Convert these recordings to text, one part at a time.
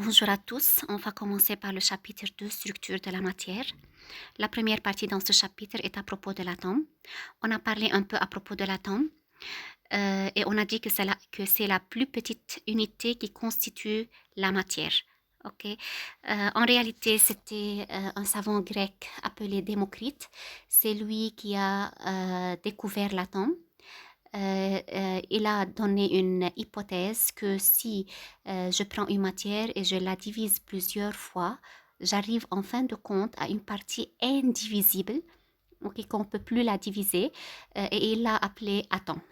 Bonjour à tous, on va commencer par le chapitre 2, structure de la matière. La première partie dans ce chapitre est à propos de l'atome. On a parlé un peu à propos de l'atome et on a dit que c'est la plus petite unité qui constitue la matière. En réalité, c'était un savant grec appelé Démocrite. C'est lui qui a découvert l'atome. Il a donné une hypothèse que si je prends une matière et je la divise plusieurs fois, j'arrive en fin de compte à une partie indivisible, qu'on ne peut plus la diviser, et il l'a appelé atome.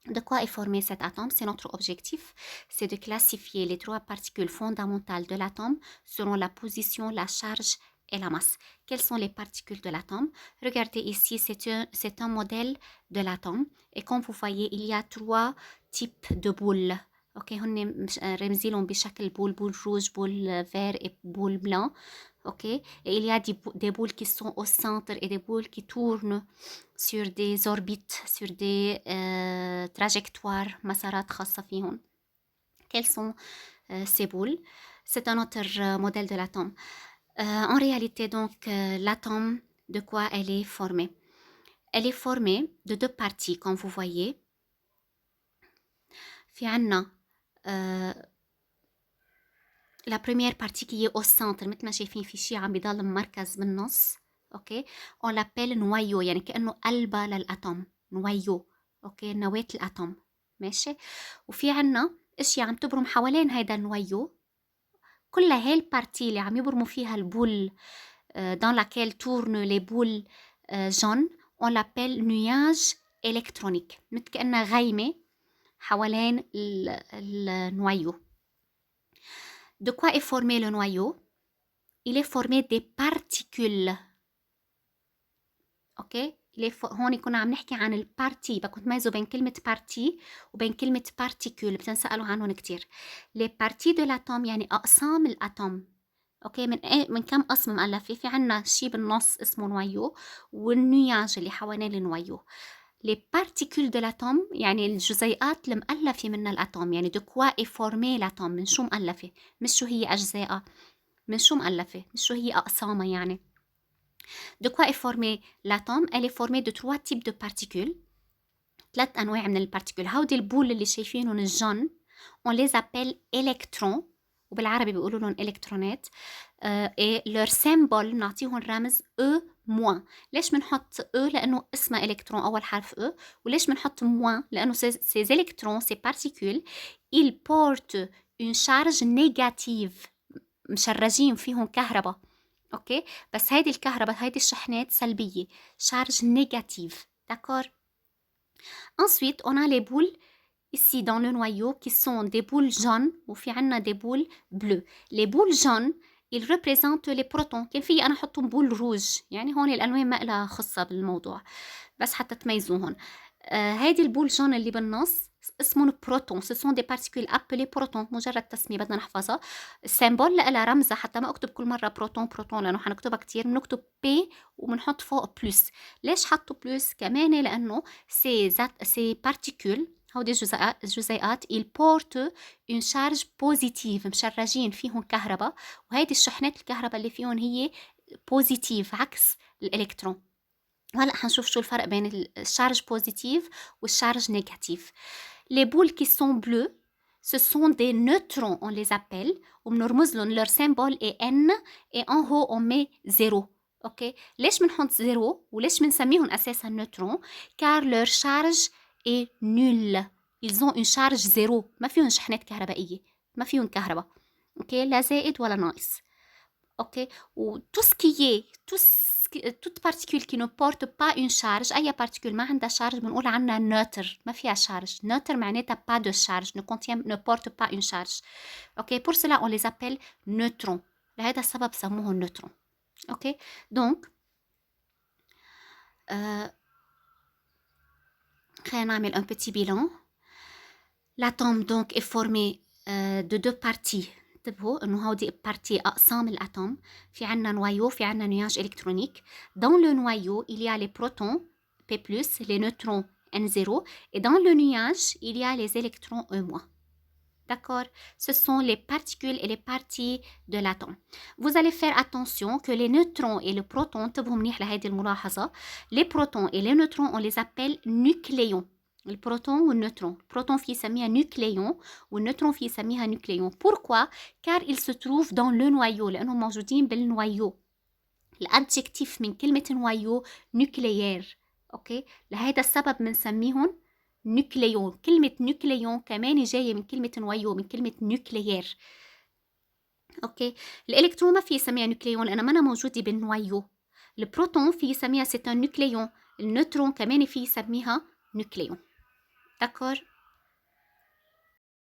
De quoi est formé cet atome? C'est notre objectif, c'est de classifier les trois particules fondamentales de l'atome selon la position, la charge et la masse. Quelles sont les particules de l'atome? Regardez ici, c'est un modèle de l'atome. Et comme vous voyez, il y a trois types de boules. هن رمزيلهم بشكل boule rouge, boule vert et boule blanc. Et il y a des boules qui sont au centre et des boules qui tournent sur des orbites, sur des trajectoires, مسارات خاصة فيهم. Quelles sont ces boules? C'est un autre modèle de l'atome. En réalité, donc, l'atome, de quoi elle est formée? Elle est formée de deux parties, comme vous voyez. في عنا la première partie qui est au centre, مثل ما شايفين في شيء عم بيضل مركز بالنص. on l'appelle noyau، يعني كأنه قلبة للأتوم، نويو. نواة الأتوم، ماشي. وفي عنا اشياء عم تبرم حوالين هيدا النويو، كل هاي البارتي اللي عم يبرموا فيها البول dans laquelle tournent les boules jaunes, on l'appelle nuage électronique، مثل كأنها غيمة حوالين النويو. De quoi est formé le noyau? Il est formé des particules. هون كنا عم نحكي عن البارتي، بدكم تميزوا بين كلمة بارتي وبين كلمة بارتيكول، بتنسألوا عنهم كتير. les parties de l'atome يعني أقسام الأتوم. من كم قسم مؤلفة؟ في عنا شي بالنص اسمه نويو، والنياج اللي حوالين النويو. les particules de l'atome يعني الجزيئات المؤلفة من الأتوم، يعني de quoi est formé l'atome، من شو مؤلفة، مش شو هي أجزائها، من شو مؤلفة، مش شو هي أقسامها يعني. De quoi est formé l'atome? Elle est formée de trois types de particules. ثلاث أنواع من البارتيكول. هودي البول اللي شايفينهم الجون on les appelle électrons، وبالعربي بيقولوا لهم إلكترونات. et leur symbole نعطيهم رمز E moins. ليش بنحط E؟ لأنه اسمها إلكترون أول حرف E. وليش بنحط moins؟ لأنه ces électrons, ces particules, ils portent une charge négative، مشرجين فيهم كهرباء. بس هيدي الكهرباء، هيدي الشحنات سلبية، charge négative. D'accord? Ensuite, on a les boules ici dans le noyau qui sont des boules jaunes وفي عنا des boules bleues. Les boules jaunes, ils représentent les protons. كان في أنا أحطهم بول روج، يعني هون الألوان ما لها خصة بالموضوع، بس حتى تميزوهم. هيدي البول جون اللي بالنص اسمهم بروتون. ce sont des particules appelées بروتون، مجرد تسمية بدنا نحفظها. السيمبول لها رمزها، حتى ما اكتب كل مرة بروتون بروتون لأنه حنكتبها كتير، بنكتب بي وبنحط فوق بلس. ليش حطوا بلس كمان؟ لأنه ces particules، هودي الجزيئات ils portent une charge positive، مشرجين فيهم كهرباء، وهيدي الشحنات الكهرباء اللي فيهم هي بوزيتيف عكس الإلكترون. وهلأ حنشوف شو الفرق بين الشارج بوزيتيف والشارج نيجاتيف. Les boules qui sont bleues, ce sont des neutrons, on les appelle. وبنرمز لهم، leur symbole est N et en haut on met 0. ليش بنحط 0 وليش بنسميهم أساسا نيوترون؟ car leur charge est nulle. ils ont une charge 0، ما فيهم شحنات كهربائية، ما فيهم كهرباء. لا زائد ولا ناقص. و tout ce qui est toute particule qui ne porte pas une charge، أي particule ما عندها charge بنقول عنها neutre، ما فيها charge. neutre معناتها pas de charge، ne porte pas une charge. pour cela on les appelle neutrons. لهذا السبب سموهم neutrons. donc خلينا نعمل un petit bilan. l'atome donc est formé de deux parties. انتبهوا انه هودي بارتي اقسام الاتوم. في عنا نوايو، في عنا نياج الكترونيك. dans le noyau il y a les protons P+, les neutrons N0 et dans le nuage il y a les électrons E-. D'accord? Ce sont les particules et les parties de l'atome. Vous allez faire attention que les neutrons et les protons, انتبهوا منيح لهذه الملاحظة. Les protons et les neutrons, on les appelle nucléons. البروتون والنيوترون. البروتون فيه يسميها نيوكليون والنيوترون فيه يسميها نيوكليون. Pourquoi? Car ils se trouvent dans le noyau لأنهم موجودين بالنويو. الادجكتيف من كلمة نويو نوكليير. اوكي؟ لهذا السبب بنسميهم نوكليون. كلمة نوكليون كمان جاية من كلمة نويو، من كلمة نوكليير. اوكي؟ الالكترون ما في يسميها نوكليون لأنها ما موجودة بالنويو. البروتون في يسميها سيت نوكليون. النيوترون كمان في يسميها نوكليون. داكور؟